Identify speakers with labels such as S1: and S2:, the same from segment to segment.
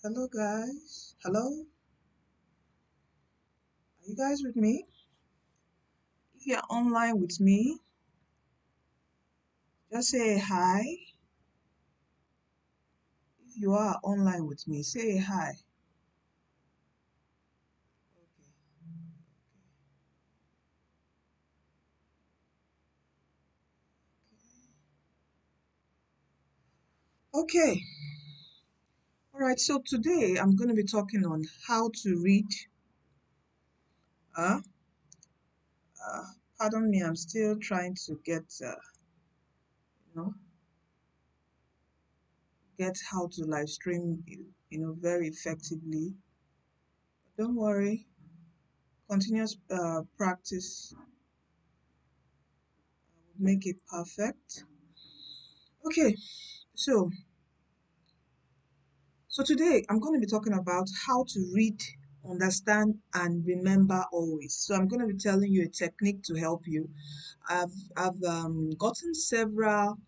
S1: Hello guys. Hello. Are you guys with me? If you're online with me, just say hi. If you are online with me, say hi. Okay. All right. So today I'm going to be talking on how to read. Uh, uh Pardon me. I'm still trying to you know, get how to live stream, very effectively. But don't worry. Continuous practice would make it perfect. Okay. So So today I'm going to be talking about how to read, understand, and remember always. So I'm going to be telling you a technique to help you. I've gotten several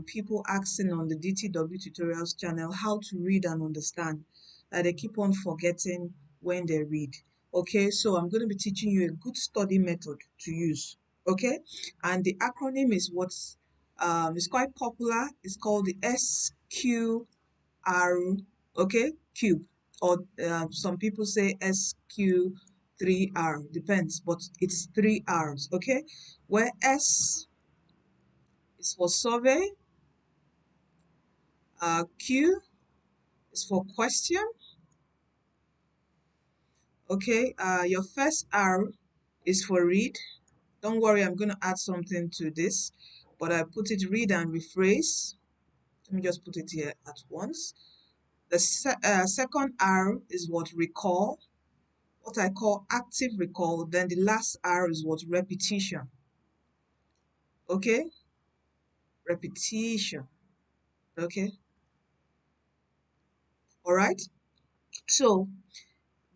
S1: people asking on the DTW tutorials channel how to read and understand. They keep on forgetting when they read. Okay, so I'm going to be teaching you a good study method to use. Okay, and the acronym is what's it's quite popular. It's called the SQ R, okay, cube, or some people say SQ3R, depends, but it's three R's, okay, where S is for survey, Q is for question, okay, your first R is for read. Don't worry, I'm going to add something to this, but I put it read and rephrase. Let me just put it here at once. The second R is what recall, what I call active recall. Then the last R is what repetition. Okay, repetition. Okay, all right. So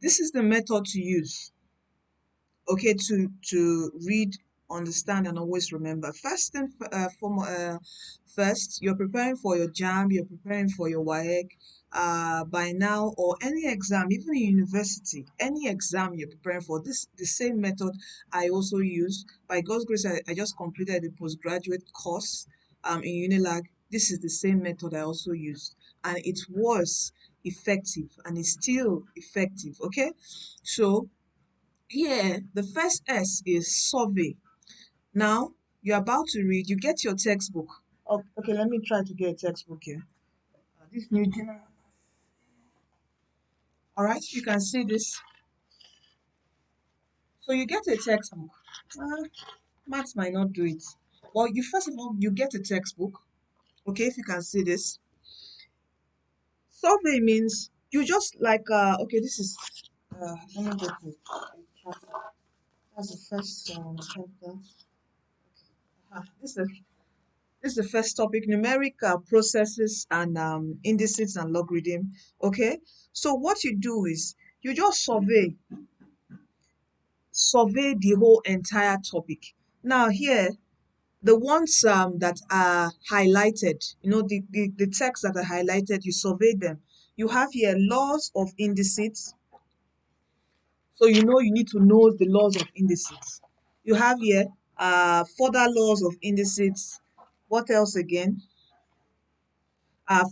S1: this is the method to use. Okay, to read, understand, and always remember. First, you're preparing for your JAMB, you're preparing for your WAEC. By now, or any exam, even in university, any exam you're preparing for, this the same method I also use. By God's grace, I just completed a postgraduate course in Unilag. This is the same method I also used, and it was effective and is still effective. Okay, so here, the first S is survey. Now, you're about to read, you get your textbook. Oh, okay, let me try to get a textbook here. This new general. All right, you can see this. So you get a textbook. Uh, Maths might not do it. Well, you first of all, you get a textbook. Okay, if you can see this. Survey means you just like, okay, this is, let me go to chapter. That's the first chapter. This is This is the first topic, numeric processes and indices and logarithm. Okay, so what you do is you just survey the whole entire topic. Now here, the ones that are highlighted, the texts that are highlighted, you survey them. You have here laws of indices, so you need to know the laws of indices. You have here further laws of indices. What else again?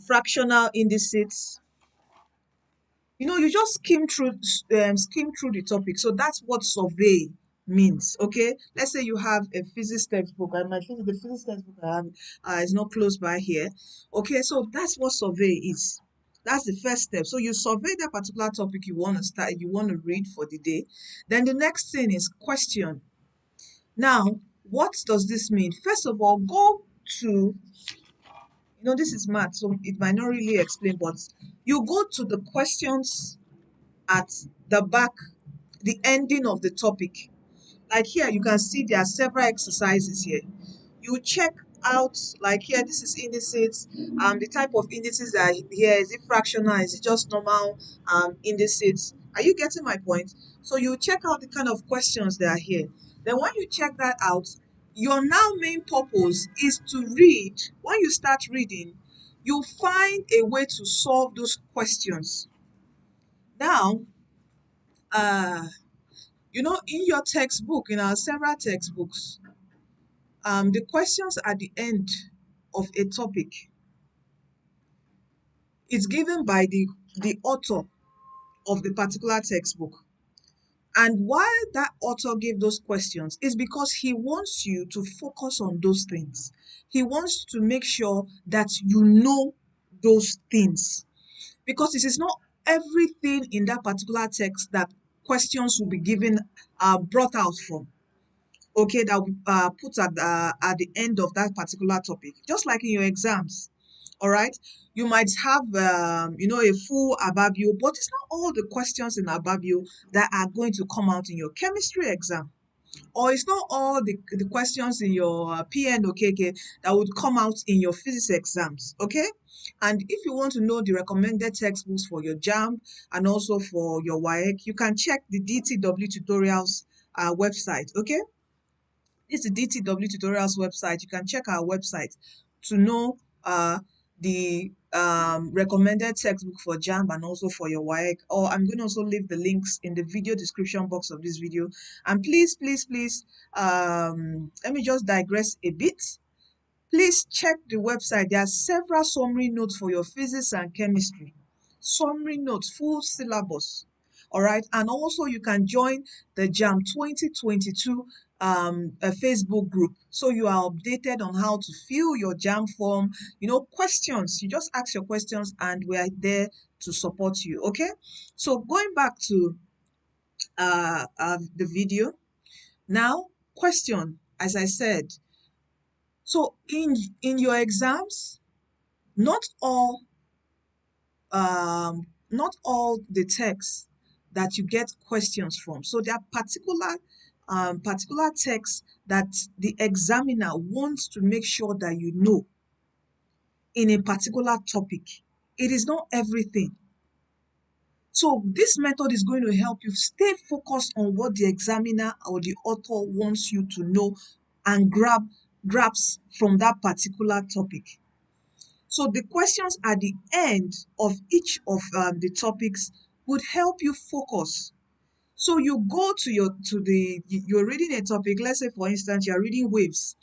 S1: Fractional indices. You just skim through the topic. So that's what survey means. Okay, let's say you have a physics textbook, and the physics textbook I have is not close by here. Okay, so that's what survey is. That's the first step. So you survey that particular topic you want to read for the day. Then the next thing is question. Now, what does this mean? First of all, go to, this is math, so it might not really explain, but you go to the questions at the back, the ending of the topic. Like here, you can see there are several exercises here. You check out, like here, this is indices. The type of indices that are here, is it fractional? Is it just normal indices? Are you getting my point? So you check out the kind of questions that are here. Then when you check that out, your now main purpose is to read. When you start reading, you find a way to solve those questions. Now, uh, in your textbook, in our several textbooks, the questions at the end of a topic is given by the author of the particular textbook. And why that author gave those questions is because he wants you to focus on those things. He wants to make sure that you know those things. Because it is not everything in that particular text that questions will be given, brought out from. Okay, that we put at the end of that particular topic. Just like in your exams, all right? You might have, a full ababio, but it's not all the questions in ababio that are going to come out in your chemistry exam. Or it's not all the questions in your PN or KK that would come out in your physics exams, okay? And if you want to know the recommended textbooks for your JAMB and also for your WAEC, you can check the DTW tutorials website, okay? It's the DTW tutorials website. You can check our website to know the recommended textbook for JAMB and also for your WAEC. Or I'm going to also leave the links in the video description box of this video. And please, please, please, let me just digress a bit. Please check the website. There are several summary notes for your physics and chemistry. Summary notes, full syllabus. All right. And also you can join the JAM 2022 a Facebook group. So you are updated on how to fill your JAM form. Questions. You just ask your questions and we are there to support you. Okay. So going back to the video. Now, question, as I said, so in your exams, not all the texts that you get questions from. So there are particular texts that the examiner wants to make sure that you know in a particular topic. It is not everything. So this method is going to help you stay focused on what the examiner or the author wants you to know and grabs from that particular topic. So the questions at the end of each of the topics would help you focus. So you go to you're reading a topic. Let's say, for instance, you're reading waves.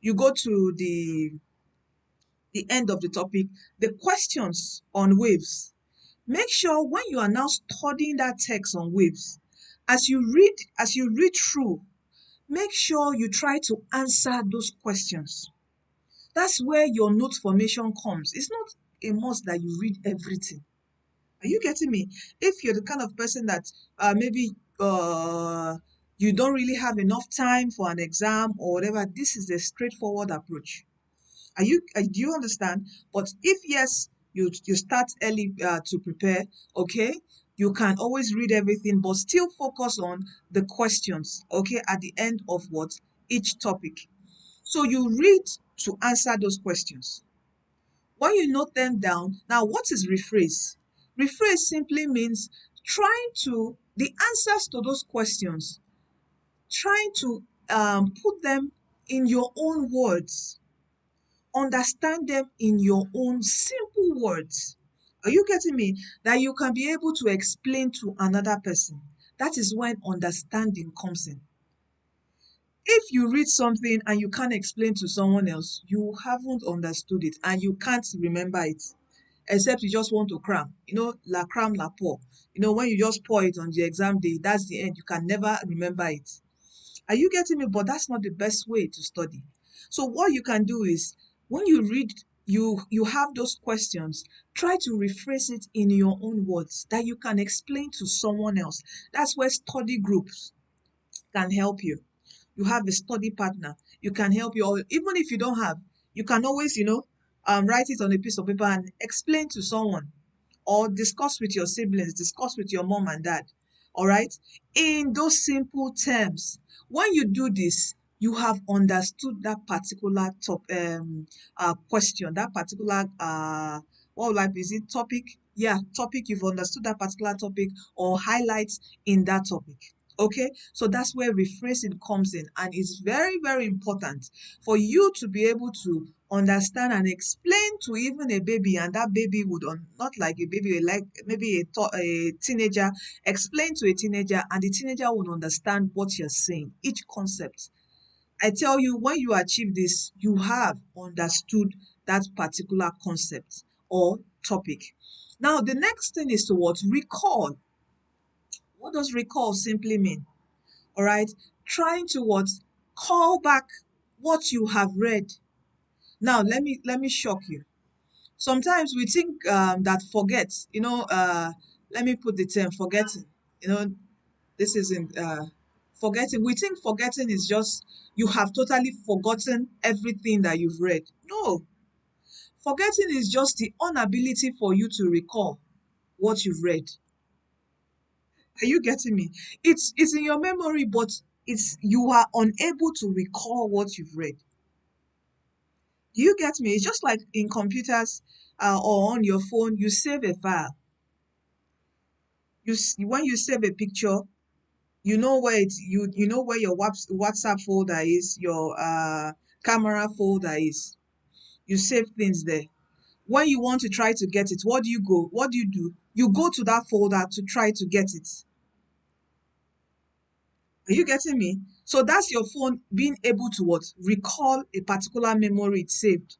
S1: You go to the end of the topic, the questions on waves. Make sure when you are now studying that text on waves, as you read through, make sure you try to answer those questions. That's where your note formation comes. It's not a must that you read everything. Are you getting me? If you're the kind of person that maybe you don't really have enough time for an exam or whatever, this is a straightforward approach. Do you understand? But if yes, you start early to prepare, okay, you can always read everything, but still focus on the questions, okay, at the end of each topic. So you read to answer those questions. When you note them down, now what is rephrase? Rephrase simply means trying to the answers to those questions, trying to put them in your own words, understand them in your own simple words. Are you getting me? That you can be able to explain to another person. That is when understanding comes in. If you read something and you can't explain to someone else, you haven't understood it and you can't remember it, except you just want to cram. La cram, la pour. When you just pour it on the exam day, that's the end. You can never remember it. Are you getting me? But that's not the best way to study. So what you can do is, when you read, you have those questions, try to rephrase it in your own words that you can explain to someone else. That's where study groups can help you. You have a study partner, you can help you, or even if you don't have, you can always, write it on a piece of paper and explain to someone, or discuss with your siblings, discuss with your mom and dad, all right, in those simple terms. When you do this, you have understood that particular question, that particular what will I be, is it topic? Yeah, topic. You've understood that particular topic or highlights in that topic. Okay, so that's where rephrasing comes in, and it's very, very important for you to be able to understand and explain to even a baby, and that baby would not like a baby, like maybe a teenager, explain to a teenager, and the teenager would understand what you're saying, each concept. I tell you, when you achieve this, you have understood that particular concept or topic. Now, the next thing is to what? Recall. What does recall simply mean? All right, trying to what? Call back what you have read. Now, let me shock you. Sometimes we think that forget, let me put the term forgetting. You know, this isn't forgetting. We think forgetting is just you have totally forgotten everything that you've read. No, forgetting is just the inability for you to recall what you've read. Are you getting me? It's in your memory, but it's you are unable to recall what you've read. Do you get me? It's just like in computers or on your phone, you save a file. When you save a picture, you know where you know where your WhatsApp folder is, your camera folder is. You save things there. When you want to try to get it, what do you go? What do? You go to that folder to try to get it. Are you getting me? So that's your phone being able to what? Recall a particular memory it saved.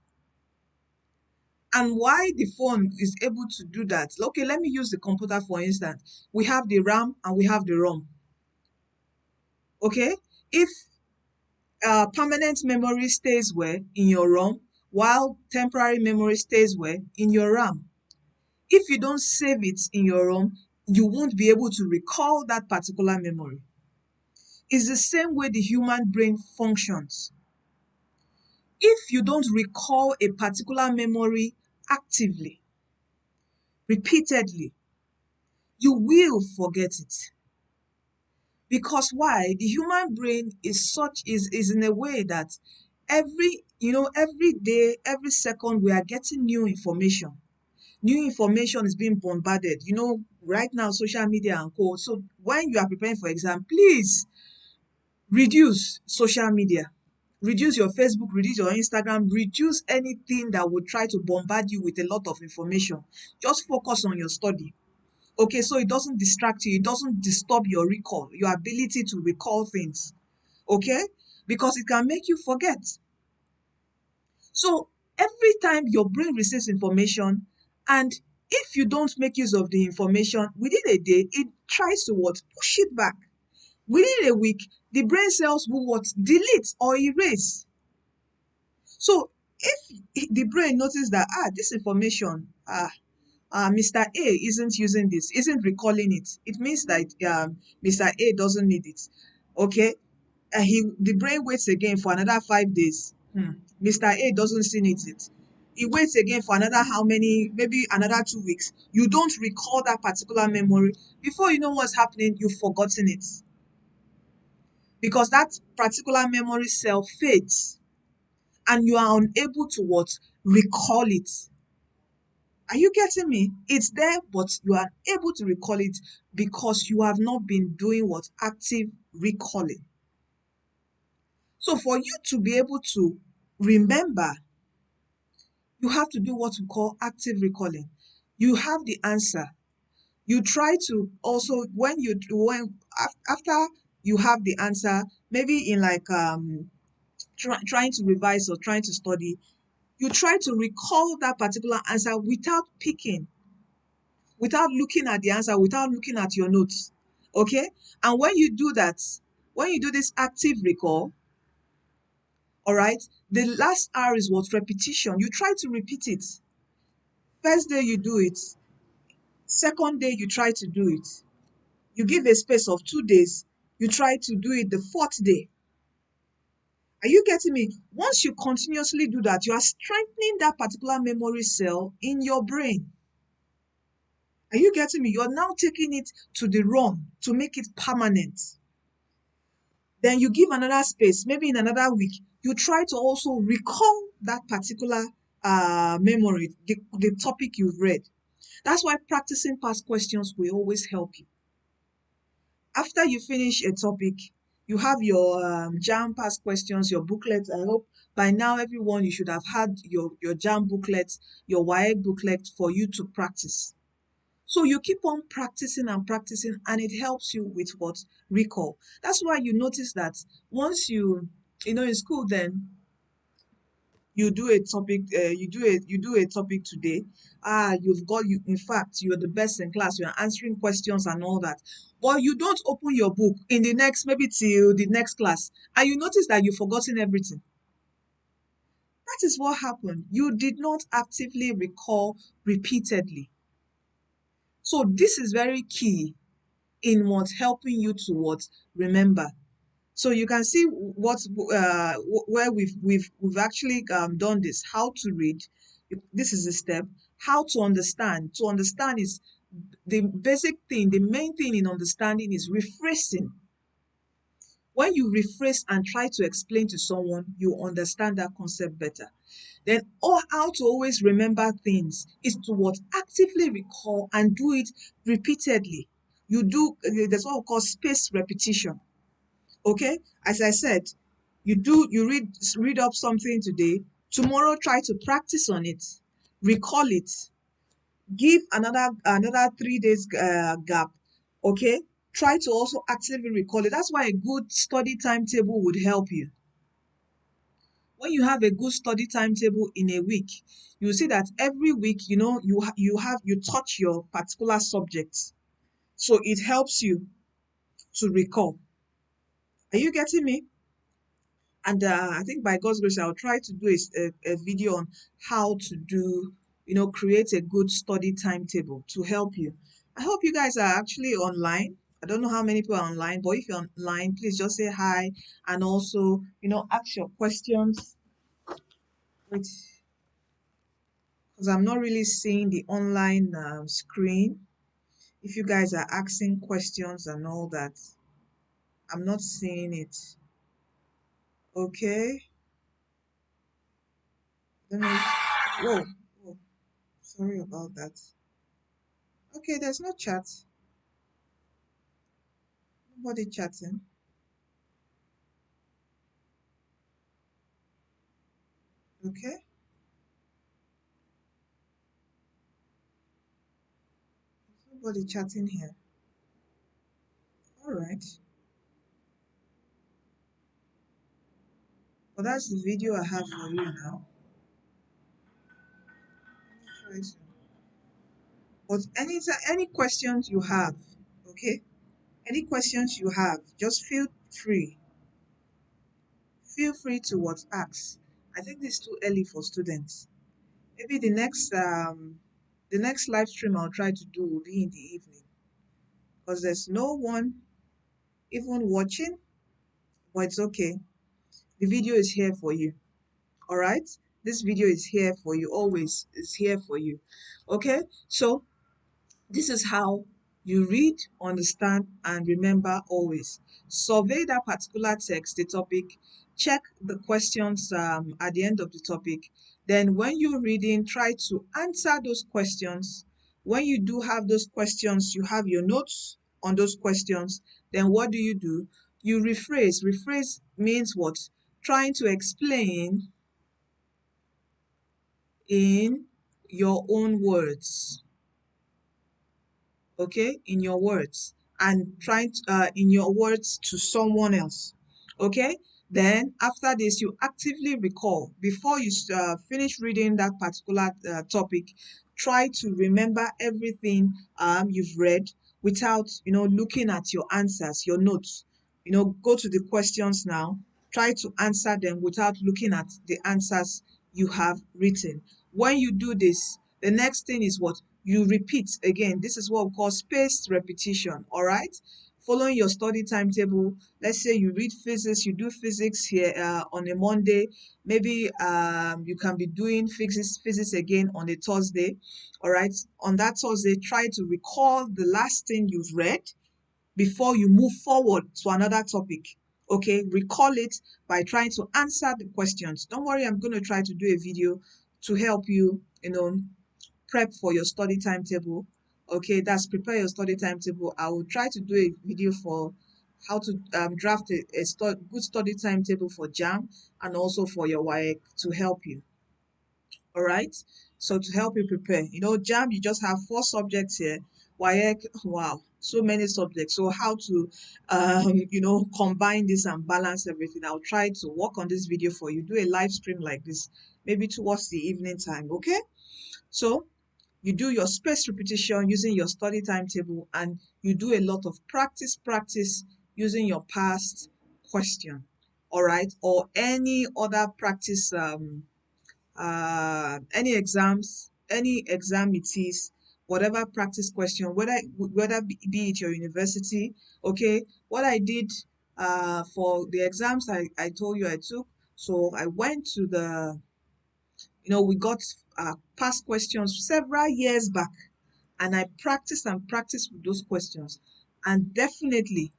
S1: And why the phone is able to do that? Okay, let me use the computer for instance. We have the RAM and we have the ROM. Okay, if permanent memory stays where in your ROM, while temporary memory stays where in your RAM. If you don't save it in your ROM, you won't be able to recall that particular memory. It's the same way the human brain functions. If you don't recall a particular memory actively, repeatedly, you will forget it. Because why? The human brain is in a way that every day, every second we are getting new information. New information is being bombarded. Right now, social media and co. So when you are preparing for exam, please reduce social media. Reduce your Facebook, reduce your Instagram, reduce anything that would try to bombard you with a lot of information. Just focus on your study. Okay, so it doesn't distract you, it doesn't disturb your recall, your ability to recall things. Okay? Because it can make you forget. So every time your brain receives information, and if you don't make use of the information within a day, it tries to what? Push it back. Within a week, the brain cells will what? Delete or erase. So if the brain notices that this information Mr. A isn't using this, isn't recalling it, it means that Mr. A doesn't need it. Okay, the brain waits again for another 5 days. Mr. A doesn't see need it. He waits again for another how many, maybe another 2 weeks. You don't recall that particular memory. Before you know what's happening, you've forgotten it. Because that particular memory cell fades and you are unable to what? Recall it. Are you getting me? It's there, but you are able to recall it because you have not been doing what? Active recalling. So for you to be able to remember, you have to do what we call active recalling. You have the answer. You try to also after you have the answer, maybe in like trying to revise or trying to study, you try to recall that particular answer without picking, without looking at the answer, without looking at your notes. Okay? And when you do that, when you do this active recall, all right, the last R is what? Repetition. You try to repeat it. First day you do it, second day you try to do it. You give a space of 2 days, you try to do it the fourth day. Are you getting me? Once you continuously do that, you are strengthening that particular memory cell in your brain. Are you getting me? You're now taking it to the ROM to make it permanent. Then you give another space, maybe in another week, you try to also recall that particular memory, the topic you've read. That's why practicing past questions will always help you. After you finish a topic, you have your JAMB past questions, your booklet. I hope by now everyone you should have had your JAMB booklet, your WAEC booklet for you to practice. So you keep on practicing and practicing, and it helps you with what? Recall. That's why you notice that once in school, then you do a topic, you do a topic today. You, in fact, you're the best in class, you're answering questions and all that. But you don't open your book in the next, maybe till the next class, and you notice that you've forgotten everything. That is what happened. You did not actively recall repeatedly. So this is very key in what helping you to what remember. So you can see where we've actually done this. How to read. This is a step. How to understand. To understand is the basic thing. The main thing in understanding is rephrasing. When you rephrase and try to explain to someone, you understand that concept better. Then, or how to always remember things is to what actively recall and do it repeatedly. You do. There's what we call spaced repetition. Okay, as I said, you read up something today, tomorrow try to practice on it, recall it, give another 3 days gap. Okay, try to also actively recall it. That's why a good study timetable would help you. When you have a good study timetable in a week, you see that every week, you touch your particular subject, so it helps you to recall. Are you getting me? And I think by God's grace, I'll try to do a video on how to create a good study timetable to help you. I hope you guys are actually online. I don't know how many people are online, but if you're online, please just say hi and also, ask your questions. Wait, because I'm not really seeing the online screen. If you guys are asking questions and all that, I'm not seeing it. Okay. Let me. Whoa, whoa. Sorry about that. Okay, there's no chat. Nobody chatting. Okay. Nobody chatting here. All right. Well, that's the video I have for you now. Let me try to. But any questions you have, okay? Any questions you have, just feel free. Feel free to what ask. I think this is too early for students. Maybe the next live stream I'll try to do will be in the evening because there's no one even watching, but it's okay. The video is here for you. All right, this video is here for you, always is here for you. Okay, so this is how you read, understand, and remember always. Survey that particular text, the topic, check the questions at the end of the topic. Then when you're reading, try to answer those questions. When you do have those questions, you have your notes on those questions. Then what do? You rephrase. Rephrase means what? Trying to explain in your own words. Okay, in your words, and trying to, in your words to someone else. Okay, then after this you actively recall before you finish reading that particular topic. Try to remember everything you've read without looking at your answers, your notes. Go to the questions now, try to answer them without looking at the answers you have written. When you do this, the next thing is what? You repeat again. This is what we call spaced repetition. All right, following your study timetable. Let's say you read physics, you do physics here on a Monday. Maybe you can be doing physics again on a Thursday. All right, on that Thursday, try to recall the last thing you've read before you move forward to another topic. Okay, recall it by trying to answer the questions. Don't worry, I'm going to try to do a video to help you prep for your study timetable. Okay, that's prepare your study timetable. I will try to do a video for how to draft a good study timetable for JAM and also for your WAEC to help you. All right. So to help you prepare, JAM, you just have 4 subjects here. WAEC, wow, so many subjects. So how to, combine this and balance everything. I'll try to work on this video for you. Do a live stream like this, maybe towards the evening time. Okay. So you do your spaced repetition using your study timetable, and you do a lot of practice using your past question. All right. Or any other practice any exam it is, whatever practice question, whether be it your university. Okay, what I did for the exams I told you I took. So I went to the, we got past questions several years back, and I practiced with those questions, and definitely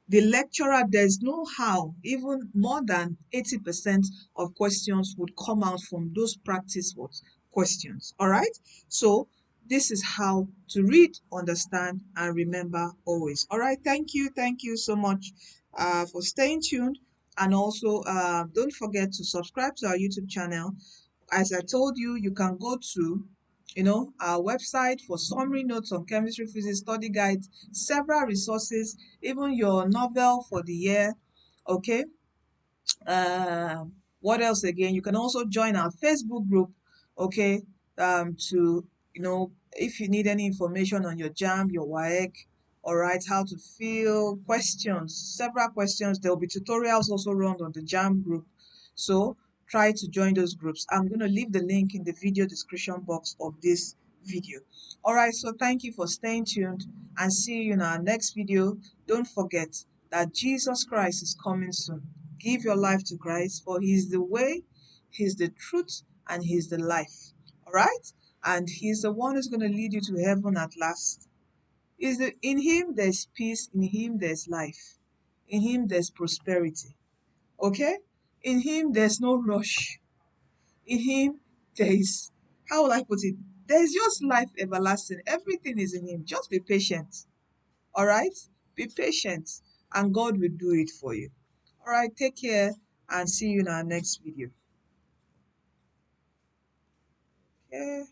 S1: the lecturer, there's no how, even more than 80% of questions would come out from those practice what questions. All right. So this is how to read, understand, and remember always. All right. Thank you so much for staying tuned. And also, don't forget to subscribe to our YouTube channel. As I told you, you can go to, our website for summary notes on chemistry, physics, study guides, several resources, even your novel for the year. Okay. What else again? You can also join our Facebook group. Okay. To, if you need any information on your JAMB, your WAEC, all right, how to fill questions, several questions. There will be tutorials also run on the JAMB group. So try to join those groups. I'm going to leave the link in the video description box of this video. All right, so thank you for staying tuned, and see you in our next video. Don't forget that Jesus Christ is coming soon. Give your life to Christ, for He is the way, He's the truth, and He's the life. All right? And He's the one who's going to lead you to heaven at last. In Him there's peace, in Him there's life, in Him there's prosperity. Okay? In Him there's no rush. In Him there is, how will I put it? There's just life everlasting. Everything is in Him. Just be patient. All right? Be patient, and God will do it for you. All right, take care, and see you in our next video. Okay.